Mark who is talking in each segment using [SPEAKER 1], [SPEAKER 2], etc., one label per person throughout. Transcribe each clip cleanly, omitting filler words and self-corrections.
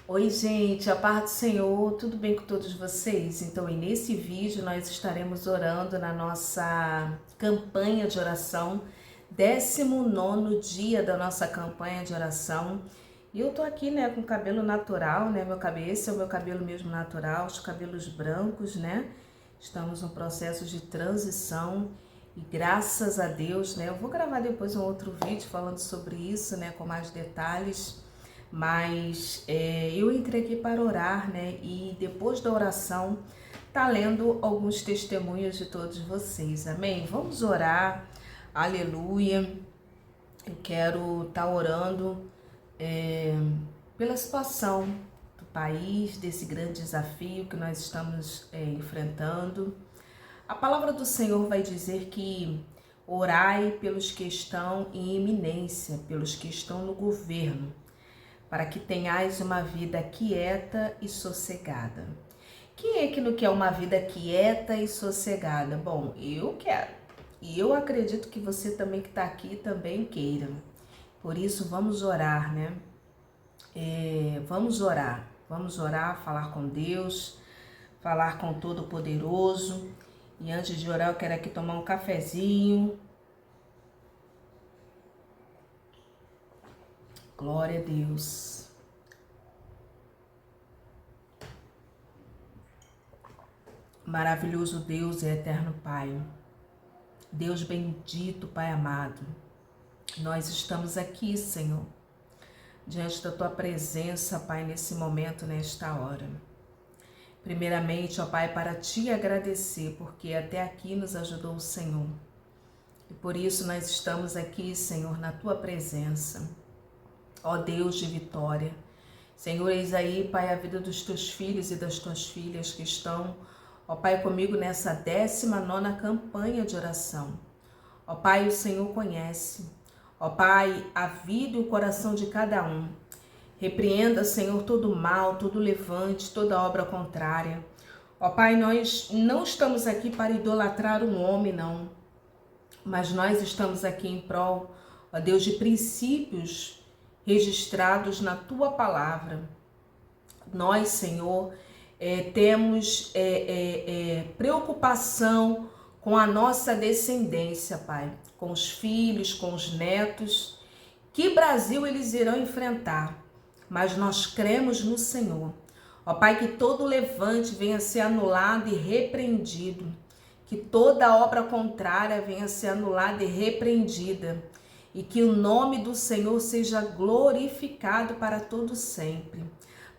[SPEAKER 1] Oi, gente, a paz do Senhor, tudo bem com todos vocês? Então, e nesse vídeo nós estaremos orando na nossa campanha de oração, 19º dia da nossa campanha de oração. E eu tô aqui, né, com cabelo natural, né, esse é o meu cabelo mesmo natural, os cabelos brancos, né? Estamos no processo de transição e graças a Deus, né, eu vou gravar depois um outro vídeo falando sobre isso, né, com mais detalhes. Mas eu entrei aqui para orar, né? E depois da oração, tá lendo alguns testemunhos de todos vocês, amém? Vamos orar, aleluia. Eu quero estar orando pela situação do país, desse grande desafio que nós estamos enfrentando. A palavra do Senhor vai dizer que orai pelos que estão em iminência, pelos que estão no governo, para que tenhais uma vida quieta e sossegada. Quem é que não quer uma vida quieta e sossegada? Bom, eu quero. E eu acredito que você também que está aqui também queira. Por isso, vamos orar, né? Vamos orar, falar com Deus, falar com o Todo-Poderoso. E antes de orar, eu quero aqui tomar um cafezinho. Glória a Deus. Maravilhoso Deus e eterno Pai. Deus bendito, Pai amado. Nós estamos aqui, Senhor, diante da Tua presença, Pai, nesse momento, nesta hora. Primeiramente, ó Pai, para Te agradecer, porque até aqui nos ajudou o Senhor. E por isso nós estamos aqui, Senhor, na Tua presença. Ó Deus de vitória. Senhor, eis aí, Pai, a vida dos Teus filhos e das Tuas filhas que estão, ó Pai, comigo nessa 19ª campanha de oração. Ó Pai, o Senhor conhece. Ó Pai, a vida e o coração de cada um. Repreenda, Senhor, todo mal, todo levante, toda obra contrária. Ó Pai, nós não estamos aqui para idolatrar um homem, não. Mas nós estamos aqui em prol, ó Deus, de princípios registrados na Tua palavra. Nós, Senhor, temos preocupação com a nossa descendência, Pai, com os filhos, com os netos. Que Brasil eles irão enfrentar? Mas nós cremos no Senhor. Ó Pai, que todo levante venha a ser anulado e repreendido. Que toda obra contrária venha a ser anulada e repreendida. E que o nome do Senhor seja glorificado para todo sempre.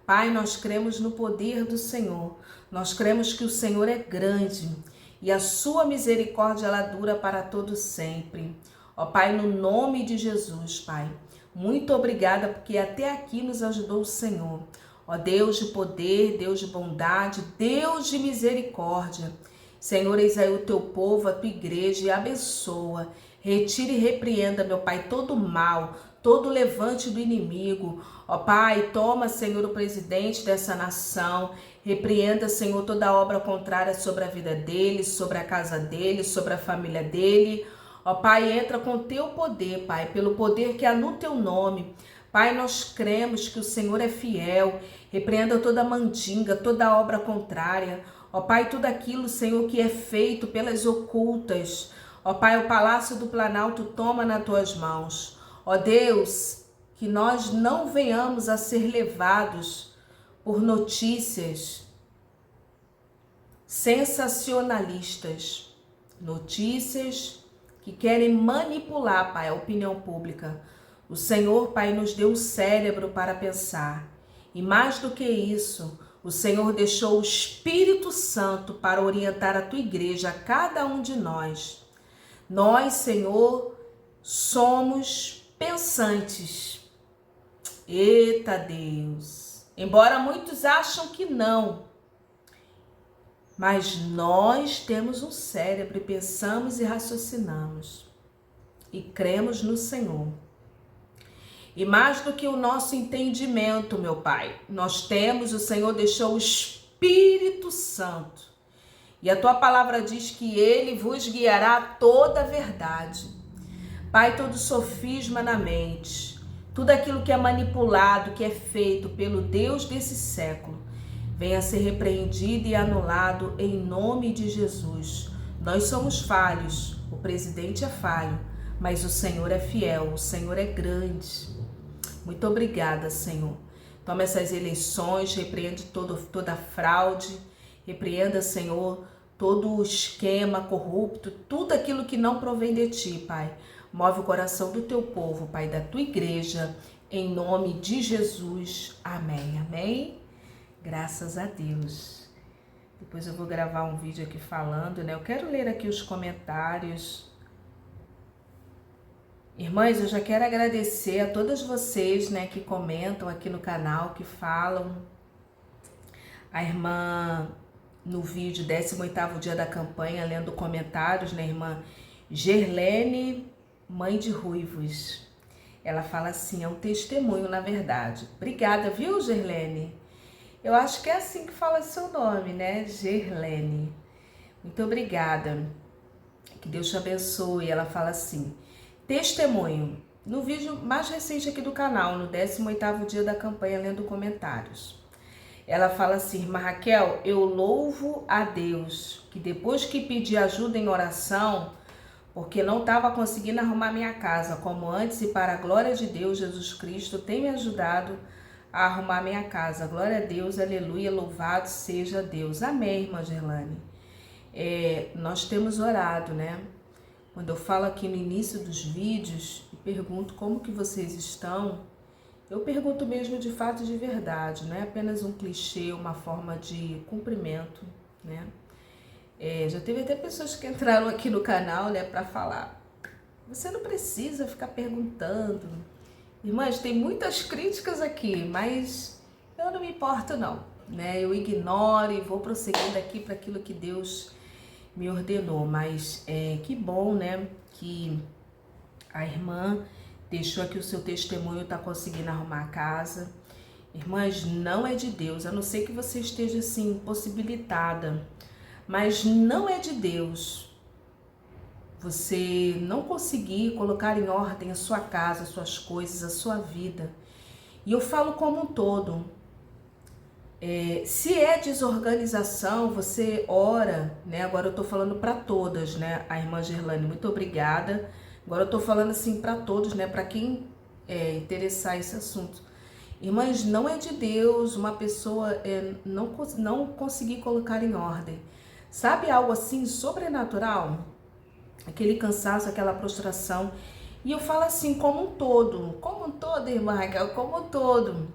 [SPEAKER 1] Pai, nós cremos no poder do Senhor. Nós cremos que o Senhor é grande e a sua misericórdia ela dura para todo sempre. Ó Pai, no nome de Jesus, Pai, muito obrigada porque até aqui nos ajudou o Senhor. Ó Deus de poder, Deus de bondade, Deus de misericórdia. Senhor, eis aí o teu povo, a tua igreja e abençoa. Retire e repreenda, meu Pai, todo mal, todo levante do inimigo. Ó Pai, toma, Senhor, o presidente dessa nação. Repreenda, Senhor, toda obra contrária sobre a vida dele, sobre a casa dele, sobre a família dele. Ó Pai, entra com teu poder, Pai, pelo poder que há no teu nome. Pai, nós cremos que o Senhor é fiel. Repreenda toda mandinga, toda obra contrária. Ó Pai, tudo aquilo, Senhor, que é feito pelas ocultas. Ó Pai, o Palácio do Planalto toma nas tuas mãos. Ó Deus, que nós não venhamos a ser levados por notícias sensacionalistas. Notícias que querem manipular, Pai, a opinião pública. O Senhor, Pai, nos deu o cérebro para pensar. E mais do que isso, o Senhor deixou o Espírito Santo para orientar a tua igreja, a cada um de nós. Nós, Senhor, somos pensantes. Eita Deus! Embora muitos acham que não, mas nós temos um cérebro e pensamos e raciocinamos. E cremos no Senhor. E mais do que o nosso entendimento, meu Pai, nós temos, o Senhor deixou o Espírito Santo. E a tua palavra diz que ele vos guiará a toda a verdade. Pai, todo sofisma na mente, tudo aquilo que é manipulado, que é feito pelo Deus desse século, venha a ser repreendido e anulado em nome de Jesus. Nós somos falhos, o presidente é falho, mas o Senhor é fiel, o Senhor é grande. Muito obrigada, Senhor. Toma essas eleições, repreende toda fraude, repreenda, Senhor, todo o esquema corrupto, tudo aquilo que não provém de Ti, Pai. Move o coração do Teu povo, Pai, da Tua igreja, em nome de Jesus. Amém, amém. Graças a Deus. Depois eu vou gravar um vídeo aqui falando, né? Eu quero ler aqui os comentários. Irmãs, eu já quero agradecer a todas vocês, né, que comentam aqui no canal, que falam. A irmã, no vídeo 18º dia da campanha, lendo comentários, né, irmã Gerlene, mãe de Ruivos. Ela fala assim, é um testemunho, na verdade. Obrigada, viu, Gerlene? Eu acho que é assim que fala seu nome, né, Gerlene. Muito obrigada. Que Deus te abençoe. Ela fala assim, testemunho. No vídeo mais recente aqui do canal, no 18º dia da campanha, lendo comentários. Ela fala assim, irmã Raquel, eu louvo a Deus, que depois que pedi ajuda em oração, porque não estava conseguindo arrumar minha casa como antes, e para a glória de Deus, Jesus Cristo tem me ajudado a arrumar minha casa. Glória a Deus, aleluia, louvado seja Deus. Amém, irmã Gerlane. Nós temos orado, né? Quando eu falo aqui no início dos vídeos e pergunto como que vocês estão, eu pergunto mesmo de fato de verdade, não é apenas um clichê, uma forma de cumprimento, né? Já teve até pessoas que entraram aqui no canal, né, para falar, você não precisa ficar perguntando. Irmãs, tem muitas críticas aqui, mas eu não me importo não, né? Eu ignoro e vou prosseguindo aqui para aquilo que Deus me ordenou, mas que bom, né, que a irmã deixou aqui o seu testemunho, tá conseguindo arrumar a casa. Irmãs, não é de Deus, a não ser que você esteja assim, impossibilitada, mas não é de Deus você não conseguir colocar em ordem a sua casa, as suas coisas, a sua vida. E eu falo como um todo. Se é desorganização, você ora, né? Agora eu tô falando para todas, né? A irmã Gerlane, muito obrigada. Agora eu tô falando assim para todos, né? Para quem interessar esse assunto. Irmãs, não é de Deus uma pessoa não conseguir colocar em ordem. Sabe algo assim sobrenatural? Aquele cansaço, aquela prostração. E eu falo assim, como um todo, irmã Raquel, como um todo.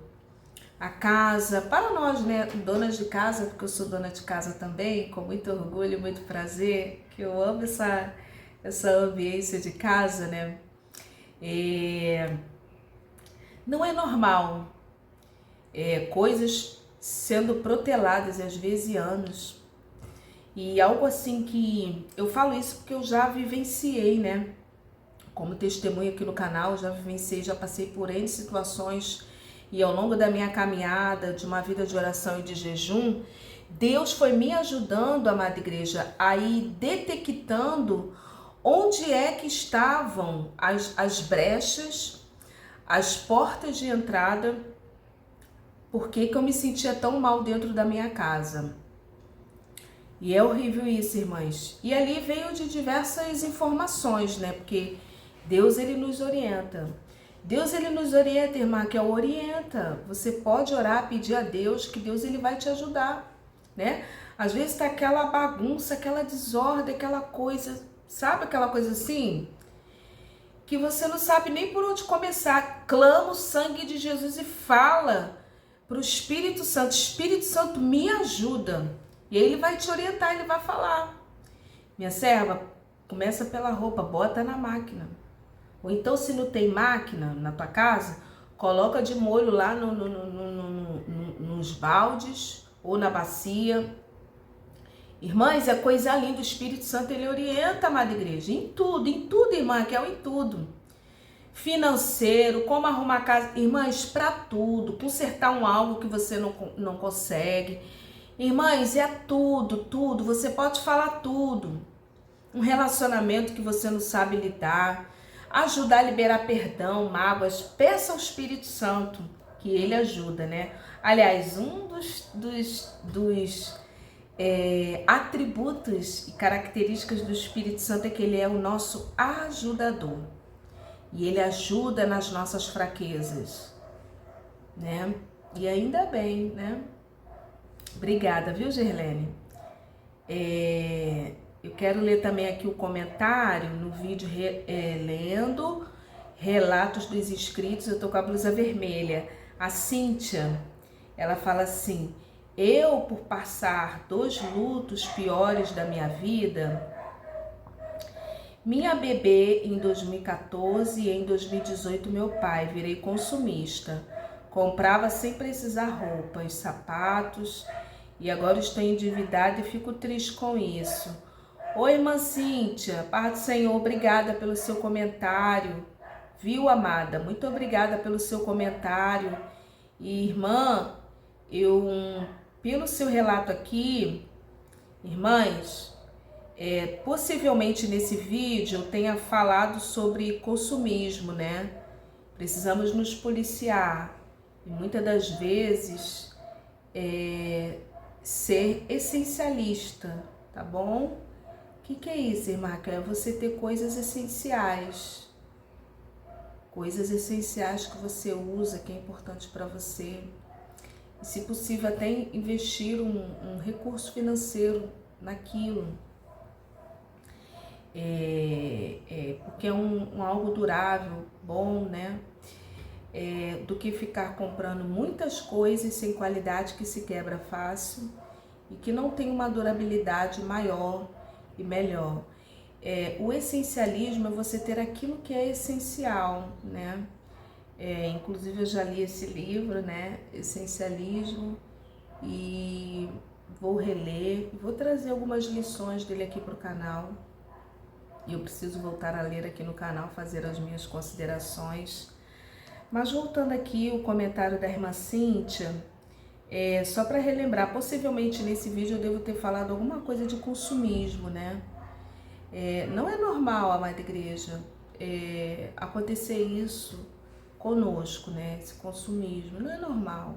[SPEAKER 1] A casa, para nós, né, donas de casa, porque eu sou dona de casa também, com muito orgulho, muito prazer, que eu amo essa ambiência de casa, né? Não é normal coisas sendo proteladas, às vezes anos. E algo assim que eu falo isso porque eu já vivenciei, né? Como testemunha aqui no canal, já vivenciei, já passei por N situações. E ao longo da minha caminhada, de uma vida de oração e de jejum, Deus foi me ajudando, amada igreja, a ir detectando onde é que estavam as brechas, as portas de entrada, por que eu me sentia tão mal dentro da minha casa. E é horrível isso, irmãs. E ali veio de diversas informações, né? Porque Deus, ele nos orienta. Deus, ele nos orienta, irmã, que orienta. Você pode orar, pedir a Deus, que Deus, ele vai te ajudar, né? Às vezes tá aquela bagunça, aquela desordem, aquela coisa, sabe aquela coisa assim? Que você não sabe nem por onde começar. Clama o sangue de Jesus e fala para o Espírito Santo. Espírito Santo, me ajuda. E aí ele vai te orientar, ele vai falar. Minha serva, começa pela roupa, bota na máquina. Ou então, se não tem máquina na tua casa, coloca de molho lá nos baldes ou na bacia. Irmãs, é coisa linda, o Espírito Santo, ele orienta, amada igreja, em tudo, irmã, que é em tudo. Financeiro, como arrumar a casa, irmãs, para tudo, consertar algo que você não consegue. Irmãs, é tudo, você pode falar tudo. Um relacionamento que você não sabe lidar. ajudar a liberar perdão, mágoas. Peça ao Espírito Santo que ele ajuda, né? Aliás, um dos atributos e características do Espírito Santo é que ele é o nosso ajudador. E ele ajuda nas nossas fraquezas, né? E ainda bem, né? Obrigada, viu, Gerlene? Eu quero ler também aqui o comentário no vídeo lendo relatos dos inscritos. Eu tô com a blusa vermelha. A Cíntia, ela fala assim: eu, por passar 2 lutos piores da minha vida, minha bebê em 2014 e em 2018 meu pai, virei consumista. Comprava sem precisar roupas, sapatos e agora estou endividada e fico triste com isso. Oi, irmã Cíntia, paz do Senhor, obrigada pelo seu comentário. Viu, amada? Muito obrigada pelo seu comentário. E, irmã, pelo seu relato aqui, irmãs, possivelmente nesse vídeo eu tenha falado sobre consumismo, né? Precisamos nos policiar e muitas das vezes ser essencialista, tá bom? O que é isso, irmã? É você ter coisas essenciais. Coisas essenciais que você usa, que é importante para você. E, se possível, até investir um recurso financeiro naquilo. Porque é algo durável, bom, né? Do que ficar comprando muitas coisas sem qualidade, que se quebra fácil e que não tem uma durabilidade maior e melhor. O essencialismo é você ter aquilo que é essencial, né? Inclusive eu já li esse livro, né? Essencialismo, e vou reler, vou trazer algumas lições dele aqui para o canal. E eu preciso voltar a ler aqui no canal, fazer as minhas considerações. Mas voltando aqui o comentário da irmã Cíntia, só para relembrar, possivelmente nesse vídeo eu devo ter falado alguma coisa de consumismo, né? Não é normal, amada igreja, acontecer isso conosco, né? Esse consumismo não é normal.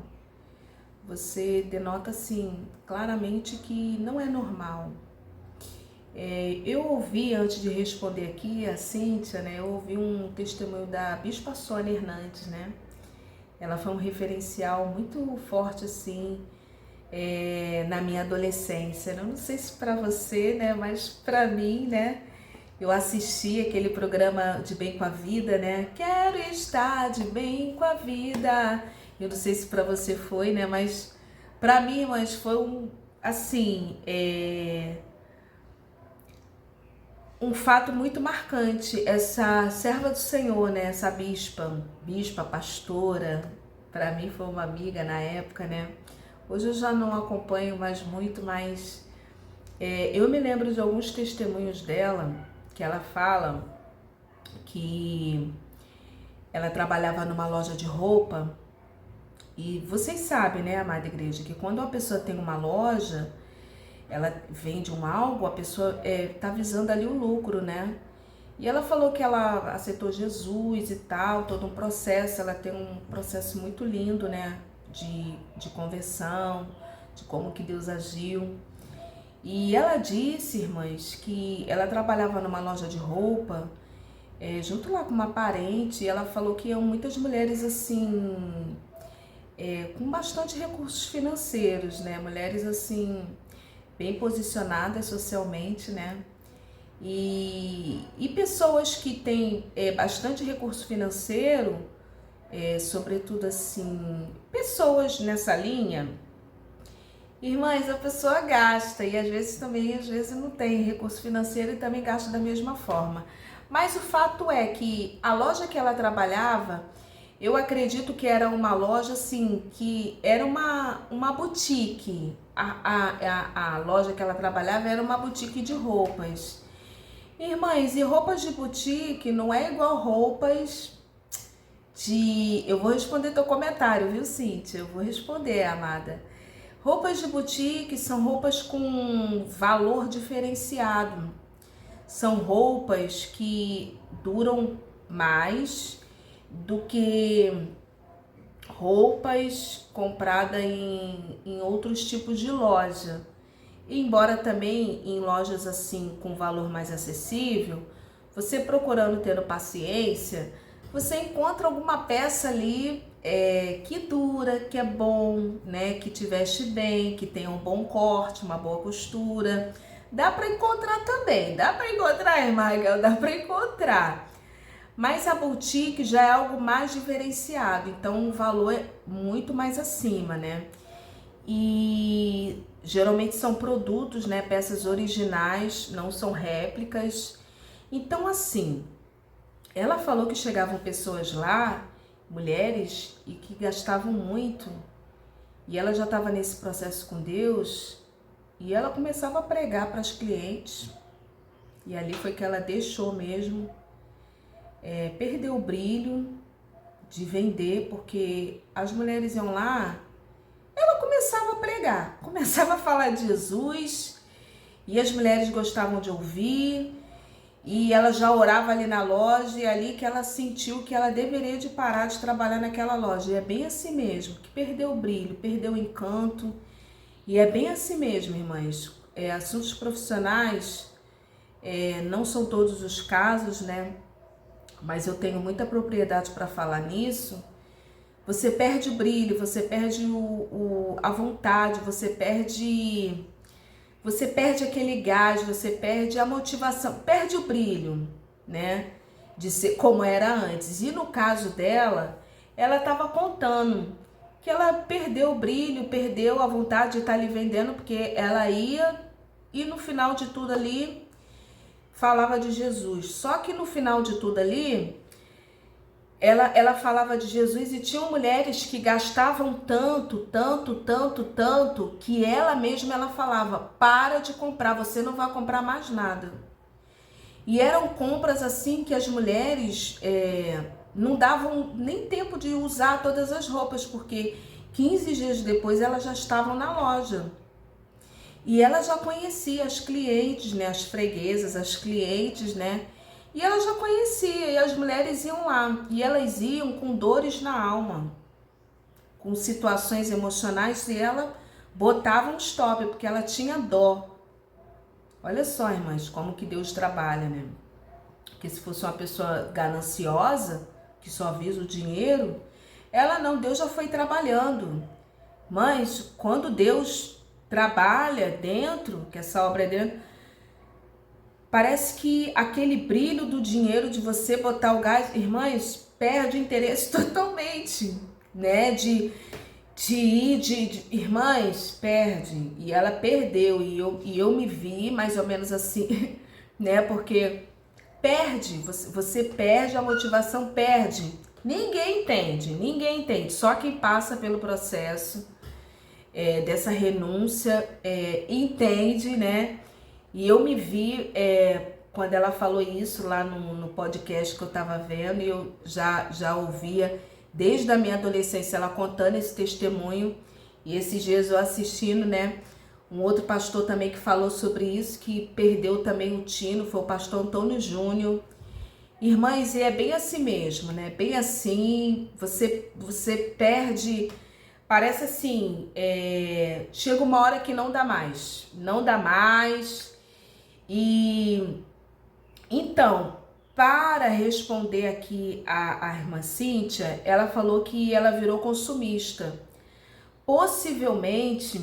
[SPEAKER 1] Você denota, assim, claramente que não é normal. Eu ouvi, antes de responder aqui a Cíntia, né? Eu ouvi um testemunho da Bispa Sônia Hernandes, né? Ela foi um referencial muito forte, assim, na minha adolescência. Eu não sei se para você, né? Mas para mim, né? Eu assisti aquele programa de Bem com a Vida, né? Quero estar de bem com a vida. Eu não sei se para você foi, né? Mas para mim, foi um fato muito marcante. Essa serva do Senhor, né? Essa bispa, pastora, para mim foi uma amiga na época, né? Hoje eu já não acompanho mais muito, mas eu me lembro de alguns testemunhos dela, que ela fala que ela trabalhava numa loja de roupa. E vocês sabem, né, amada igreja, que quando uma pessoa tem uma loja, ela vende algo, a pessoa tá visando ali o lucro, né? E ela falou que ela aceitou Jesus e tal, todo um processo. Ela tem um processo muito lindo, né, de conversão, de como que Deus agiu. E ela disse, irmãs, que ela trabalhava numa loja de roupa, junto lá com uma parente, e ela falou que iam muitas mulheres assim, com bastante recursos financeiros, né? Mulheres assim, bem posicionadas socialmente, né? E pessoas que têm bastante recurso financeiro, sobretudo assim, pessoas nessa linha. Irmãs, a pessoa gasta e às vezes não tem recurso financeiro e também gasta da mesma forma. Mas o fato é que a loja que ela trabalhava, eu acredito que era uma loja assim, que era uma boutique. A loja que ela trabalhava era uma boutique de roupas. Irmãs, e roupas de boutique não é igual roupas de... Eu vou responder teu comentário, viu, Cíntia? Eu vou responder, amada. Roupas de boutique são roupas com valor diferenciado. São roupas que duram mais do que roupas compradas em outros tipos de loja. Embora também em lojas assim com valor mais acessível, você procurando, tendo paciência, você encontra alguma peça ali que dura, que é bom, né? Que te veste bem, que tem um bom corte, uma boa costura. Dá para encontrar também, dá para encontrar, Magal, dá para encontrar. Mas a boutique já é algo mais diferenciado, então o valor é muito mais acima, né? E geralmente são produtos, né? Peças originais, não são réplicas. Então, assim, ela falou que chegavam pessoas lá, mulheres, e que gastavam muito. E ela já estava nesse processo com Deus, e ela começava a pregar para as clientes. E ali foi que ela deixou mesmo, perdeu o brilho de vender, porque as mulheres iam lá, ela começava a pregar, começava a falar de Jesus, e as mulheres gostavam de ouvir, e ela já orava ali na loja, e ali que ela sentiu que ela deveria de parar de trabalhar naquela loja. E é bem assim mesmo, que perdeu o brilho, perdeu o encanto, e é bem assim mesmo, irmãs. Assuntos profissionais, não são todos os casos, né? Mas eu tenho muita propriedade para falar nisso. Você perde o brilho, você perde a vontade, você perde aquele gás, você perde a motivação, perde o brilho, né? De ser como era antes. E no caso dela, ela estava contando que ela perdeu o brilho, perdeu a vontade de estar ali vendendo, porque ela ia e no final de tudo ali falava de Jesus. Só que no final de tudo ali, ela falava de Jesus e tinham mulheres que gastavam tanto, que ela mesma ela falava, para de comprar, você não vai comprar mais nada. E eram compras assim que as mulheres não davam nem tempo de usar todas as roupas, porque 15 dias depois elas já estavam na loja. E ela já conhecia as clientes, né, as freguesas, as clientes, né? E ela já conhecia, e as mulheres iam lá, e elas iam com dores na alma, com situações emocionais, e ela botava um stop, porque ela tinha dó. Olha só, irmãs, como que Deus trabalha, né? Porque se fosse uma pessoa gananciosa, que só visa o dinheiro, ela não, Deus já foi trabalhando. Mas quando Deus trabalha dentro, que essa obra é dentro, parece que aquele brilho do dinheiro, de você botar o gás, irmãs, perde o interesse totalmente, né? Irmãs, perde. E ela perdeu, e eu me vi mais ou menos assim, né? Porque perde, você perde a motivação, perde. Ninguém entende. Só quem passa pelo processo dessa renúncia entende, né? E eu me vi, quando ela falou isso lá no podcast que eu estava vendo, e eu já ouvia desde a minha adolescência ela contando esse testemunho. E esses dias eu assistindo, né, um outro pastor também que falou sobre isso, que perdeu também o tino, foi o pastor Antônio Júnior. Irmãs, e é bem assim mesmo, né? Bem assim, você perde, parece assim, chega uma hora que não dá mais. E então, para responder aqui a irmã Cíntia, ela falou que ela virou consumista. Possivelmente,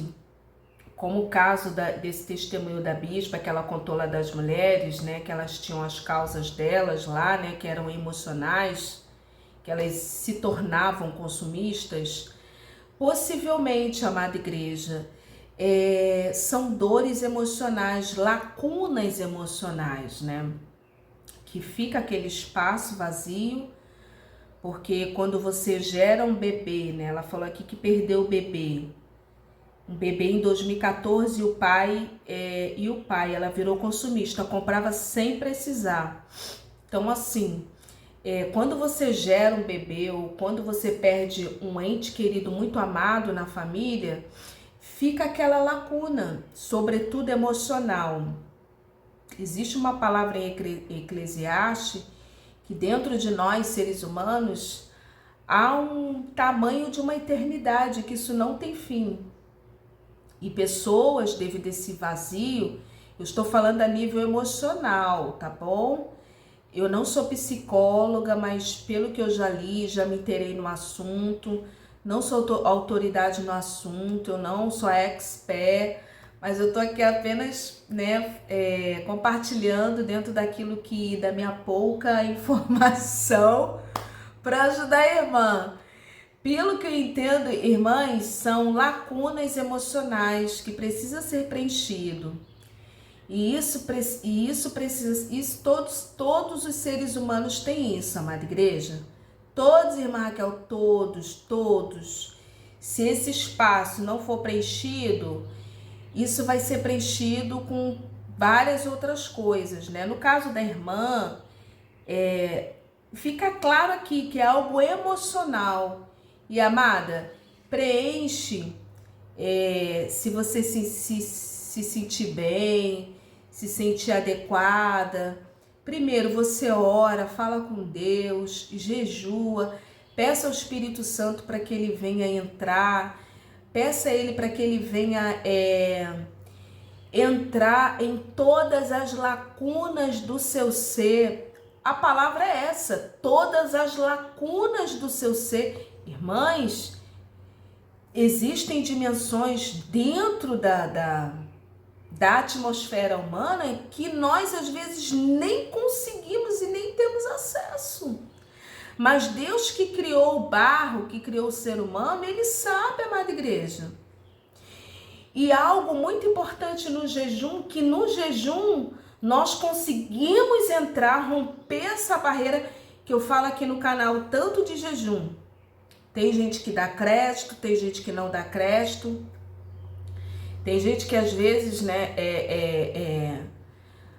[SPEAKER 1] como o caso desse testemunho da bispa que ela contou lá das mulheres, né, que elas tinham as causas delas lá, né, que eram emocionais, que elas se tornavam consumistas. Possivelmente, amada igreja, são dores emocionais, lacunas emocionais, né? Que fica aquele espaço vazio, porque quando você gera um bebê, né? Ela falou aqui que perdeu o bebê. Um bebê em 2014 e o pai, ela virou consumista, comprava sem precisar. Então, assim, quando você gera um bebê ou quando você perde um ente querido muito amado na família, fica aquela lacuna, sobretudo emocional. Existe uma palavra em Eclesiastes que que dentro de nós, seres humanos, há um tamanho de uma eternidade, que isso não tem fim. E pessoas, devido a esse vazio, eu estou falando a nível emocional, tá bom? Eu não sou psicóloga, mas pelo que eu já li, já me inteirei no assunto, não sou autoridade no assunto, eu não sou expert, mas eu tô aqui apenas, né, compartilhando dentro daquilo que, da minha pouca informação, para ajudar a irmã. Pelo que eu entendo, irmãs, são lacunas emocionais que precisam ser preenchido. Todos os seres humanos têm isso, amada igreja. Todos, irmã Raquel, todos. Se esse espaço não for preenchido, isso vai ser preenchido com várias outras coisas, né? No caso da irmã, fica claro aqui que é algo emocional. E, amada, preenche se você se sentir bem, se sentir adequada. Primeiro você ora, fala com Deus, jejua, peça ao Espírito Santo para que ele venha entrar, peça a ele para que ele venha entrar em todas as lacunas do seu ser. A palavra é essa, todas as lacunas do seu ser. Irmãs, existem dimensões dentro da atmosfera humana que nós às vezes nem conseguimos e nem temos acesso. Mas Deus que criou o barro, que criou o ser humano, ele sabe, amada igreja. E algo muito importante no jejum, que no jejum nós conseguimos entrar, romper essa barreira que eu falo aqui no canal, tanto de jejum. Tem gente que dá crédito, tem gente que não dá crédito. Tem gente que às vezes, né,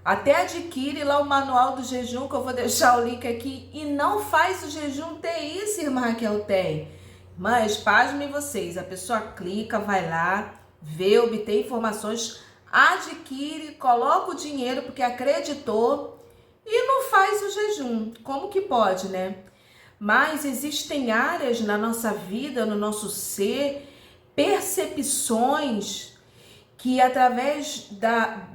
[SPEAKER 1] até adquire lá o manual do jejum, que eu vou deixar o link aqui, e não faz o jejum. Tem isso, irmã Raquel, tem. Mas, pasmem vocês, a pessoa clica, vai lá, vê, obtém informações, adquire, coloca o dinheiro porque acreditou e não faz o jejum. Como que pode, né? Mas existem áreas na nossa vida, no nosso ser, percepções que através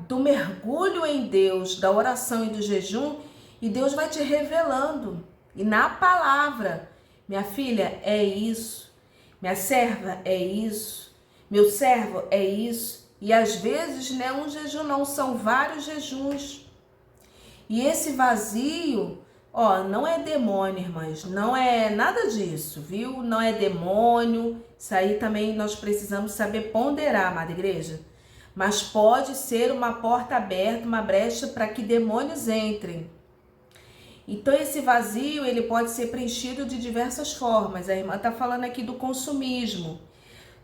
[SPEAKER 1] do mergulho em Deus, da oração e do jejum, e Deus vai te revelando. E na palavra, minha filha, é isso. Minha serva, é isso. Meu servo, é isso. E às vezes não é um jejum, não, são vários jejuns. E esse vazio, não é demônio, irmãs, não é nada disso, viu? Não é demônio, isso aí também nós precisamos saber ponderar, amada igreja. Mas pode ser uma porta aberta, uma brecha para que demônios entrem. Então esse vazio, ele pode ser preenchido de diversas formas. A irmã está falando aqui do consumismo.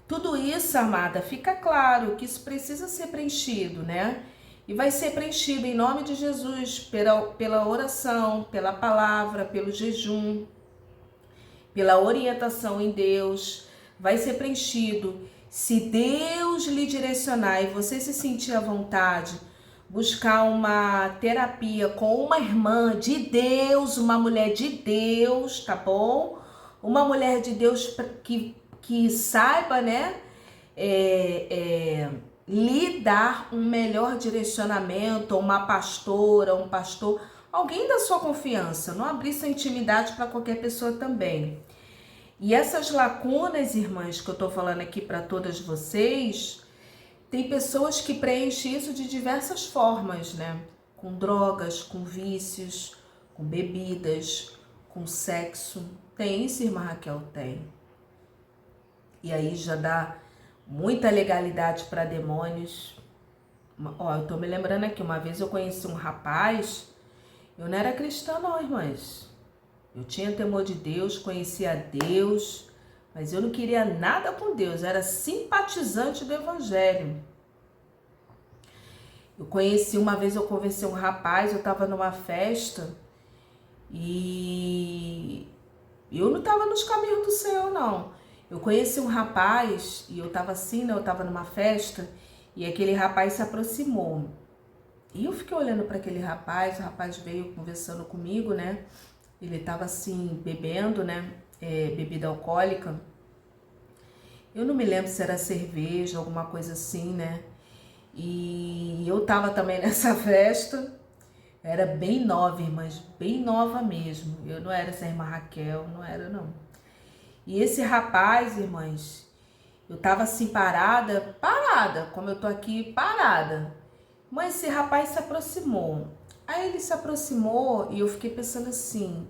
[SPEAKER 1] Tudo isso, amada, fica claro que isso precisa ser preenchido, né? E vai ser preenchido em nome de Jesus, pela oração, pela palavra, pelo jejum, pela orientação em Deus. Vai ser preenchido. Se Deus lhe direcionar e você se sentir à vontade, buscar uma terapia com uma irmã de Deus, uma mulher de Deus, tá bom? Uma mulher de Deus que saiba, né, lhe dar um melhor direcionamento, uma pastora, um pastor, alguém da sua confiança, não abrir sua intimidade para qualquer pessoa também. E essas lacunas, irmãs, que eu tô falando aqui para todas vocês, tem pessoas que preenchem isso de diversas formas, né? Com drogas, com vícios, com bebidas, com sexo. Tem isso, irmã Raquel? Tem. E aí já dá muita legalidade para demônios. Eu tô me lembrando aqui, uma vez eu conheci um rapaz, eu não era cristã não, irmãs. Eu tinha temor de Deus, conhecia Deus, mas eu não queria nada com Deus, era simpatizante do evangelho. Uma vez eu conversei um rapaz, eu tava numa festa e eu não tava nos caminhos do Senhor, não. Eu conheci um rapaz e eu tava assim, né? Eu tava numa festa e aquele rapaz se aproximou. E eu fiquei olhando para aquele rapaz, o rapaz veio conversando comigo, né? Ele estava assim, bebendo, né? Bebida alcoólica. Eu não me lembro se era cerveja, alguma coisa assim, né? E eu tava também nessa festa. Era bem nova, irmãs, bem nova mesmo. Eu não era essa irmã Raquel, não era não. E esse rapaz, irmãs, eu tava assim parada, como eu tô aqui parada. Mas esse rapaz se aproximou. Aí ele se aproximou e eu fiquei pensando assim.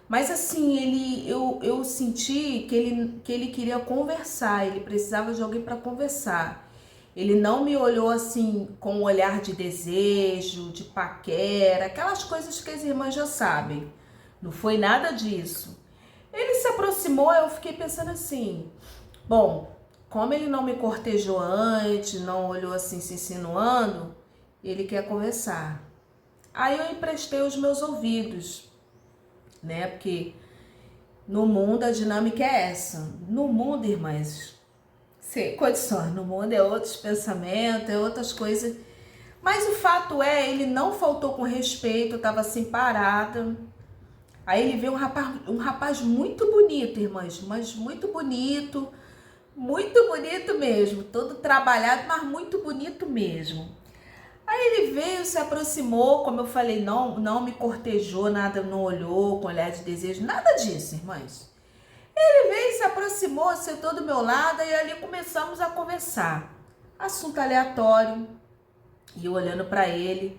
[SPEAKER 1] Mas assim, eu senti que ele queria conversar, ele precisava de alguém para conversar. Ele não me olhou assim com um olhar de desejo, de paquera, aquelas coisas que as irmãs já sabem. Não foi nada disso. Ele se aproximou, eu fiquei pensando assim, bom, como ele não me cortejou antes, não olhou assim se insinuando, ele quer conversar. Aí eu emprestei os meus ouvidos, né? Porque no mundo a dinâmica é essa. No mundo, irmãs, sem condições, no mundo é outros pensamentos, é outras coisas. Mas o fato é, ele não faltou com respeito, eu tava assim parada. Aí ele veio um rapaz muito bonito, irmãs, mas muito bonito mesmo, todo trabalhado, mas muito bonito mesmo. Aí ele veio, se aproximou, como eu falei, não me cortejou, nada, não olhou com olhar de desejo, nada disso, irmãs. Ele veio, se aproximou, sentou do meu lado e ali começamos a conversar. Assunto aleatório. E eu olhando para ele,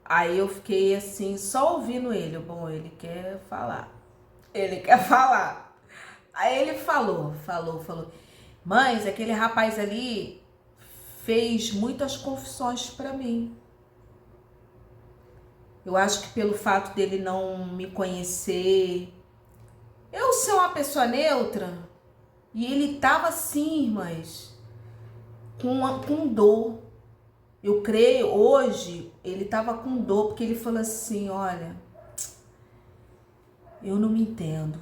[SPEAKER 1] aí eu fiquei assim, só ouvindo ele. Bom, ele quer falar. Ele quer falar. Aí ele falou. Mas aquele rapaz ali fez muitas confissões para mim. Eu acho que pelo fato dele não me conhecer, eu ser uma pessoa neutra, e ele tava assim, irmãs, com dor. Eu creio, hoje, ele tava com dor, porque ele falou assim, olha, eu não me entendo.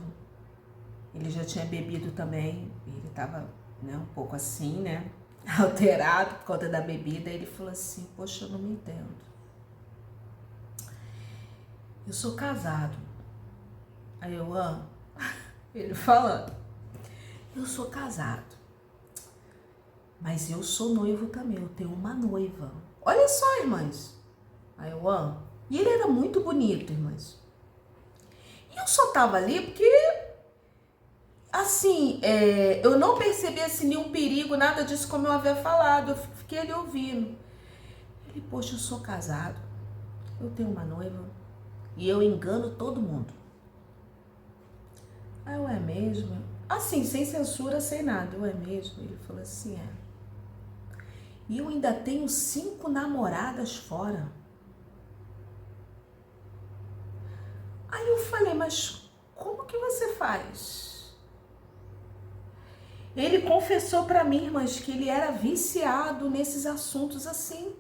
[SPEAKER 1] Ele já tinha bebido também, ele tava, né, um pouco assim, né, alterado por conta da bebida. Ele falou assim, poxa, eu não me entendo. Eu sou casado. Aí eu, ele falando, eu sou casado, mas eu sou noivo também, eu tenho uma noiva. Olha só, irmãs. Aí eu, e ele era muito bonito, irmãs. E eu só tava ali porque, assim, eu não percebi assim, nenhum perigo, nada disso como eu havia falado. Eu fiquei ali ouvindo. Ele, poxa, eu sou casado, eu tenho uma noiva e eu engano todo mundo. Aí eu, é mesmo? Assim, sem censura, sem nada. Eu, é mesmo? Ele falou assim, E eu ainda tenho 5 namoradas fora. Aí eu falei, mas como que você faz? Ele confessou para mim, irmãs, que ele era viciado nesses assuntos assim,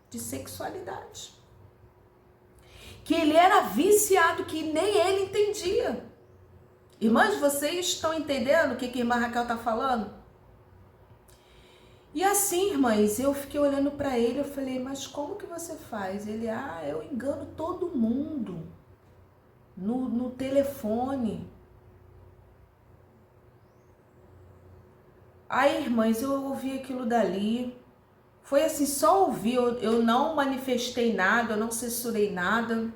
[SPEAKER 1] de sexualidade. Que ele era viciado, que nem ele entendia. Irmãs, vocês estão entendendo o que a irmã Raquel está falando? E assim, irmãs, eu fiquei olhando para ele, eu falei, mas como que você faz? Ele, eu engano todo mundo no telefone. Aí, irmãs, eu ouvi aquilo dali, foi assim, só ouvi, eu não manifestei nada, eu não censurei nada.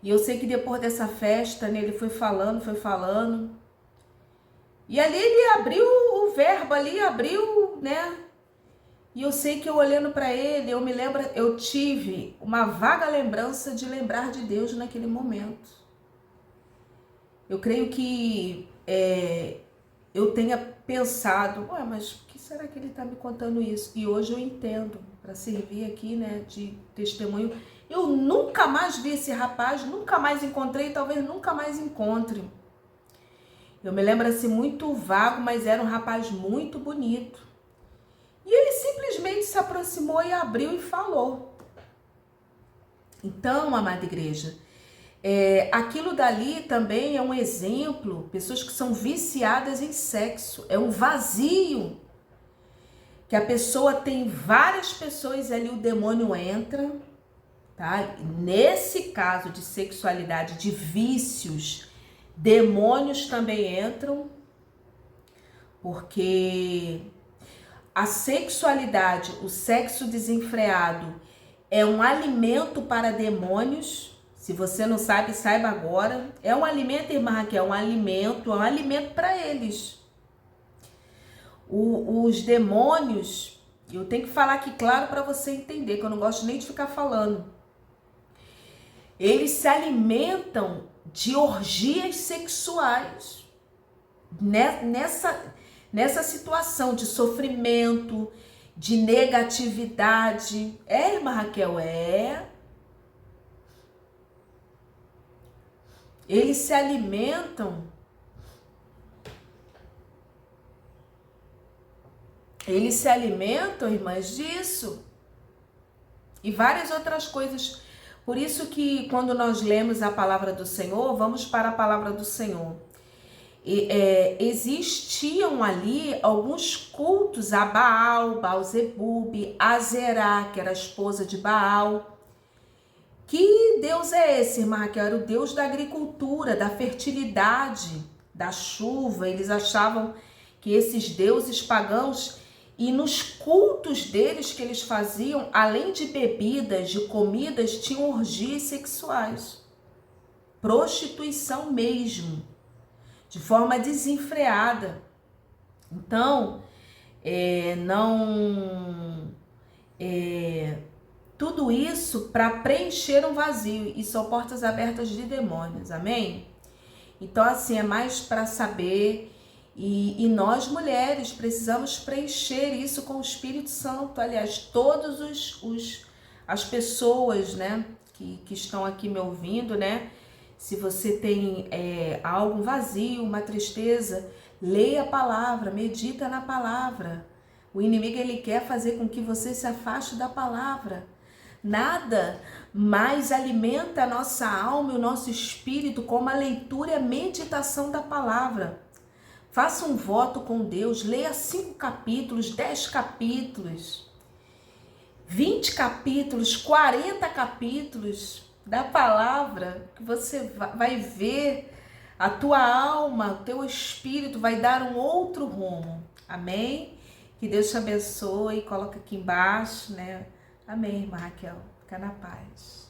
[SPEAKER 1] E eu sei que depois dessa festa, né, ele foi falando. E ali ele abriu o verbo ali, né? E eu sei que eu olhando para ele, eu tive uma vaga lembrança de lembrar de Deus naquele momento. Eu creio que eu tenha pensado, mas por que será que ele está me contando isso? E hoje eu entendo, para servir aqui, né, de testemunho. Eu nunca mais vi esse rapaz, nunca mais encontrei, talvez nunca mais encontre. Eu me lembro assim muito vago, mas era um rapaz muito bonito. E ele simplesmente se aproximou e abriu e falou. Então, amada igreja, aquilo dali também é um exemplo, pessoas que são viciadas em sexo, é um vazio, que a pessoa tem várias pessoas ali, o demônio entra, tá? Nesse caso de sexualidade, de vícios, demônios também entram, porque a sexualidade, o sexo desenfreado, é um alimento para demônios. Se você não sabe, saiba agora. É um alimento, irmã Raquel, é um alimento para eles. Os demônios, eu tenho que falar aqui claro para você entender, que eu não gosto nem de ficar falando. Eles se alimentam de orgias sexuais. Nessa situação de sofrimento, de negatividade. Irmã Raquel, Eles se alimentam. Eles se alimentam, irmãs, disso. E várias outras coisas. Por isso que quando nós lemos a palavra do Senhor, vamos para a palavra do Senhor. Existiam ali alguns cultos a Baal, Baal-zebub, a Zerá, que era a esposa de Baal. Que Deus é esse, irmã? Que era o Deus da agricultura, da fertilidade, da chuva. Eles achavam que esses deuses pagãos, e nos cultos deles que eles faziam, além de bebidas, de comidas, tinham orgias sexuais. Prostituição mesmo. De forma desenfreada. Então, tudo isso para preencher um vazio, e são portas abertas de demônios, amém? Então, assim, é mais para saber, e nós mulheres precisamos preencher isso com o Espírito Santo. Aliás, todos as pessoas, né, que estão aqui me ouvindo, né? Se você tem algo vazio, uma tristeza, leia a palavra, medita na palavra. O inimigo, ele quer fazer com que você se afaste da palavra. Nada mais alimenta a nossa alma e o nosso espírito como a leitura e a meditação da palavra. Faça um voto com Deus, leia 5 capítulos, 10 capítulos, 20 capítulos, 40 capítulos da palavra, que você vai ver a tua alma, o teu espírito vai dar um outro rumo. Amém? Que Deus te abençoe. Coloca aqui embaixo, né? Amém, irmã Raquel. Fica na paz.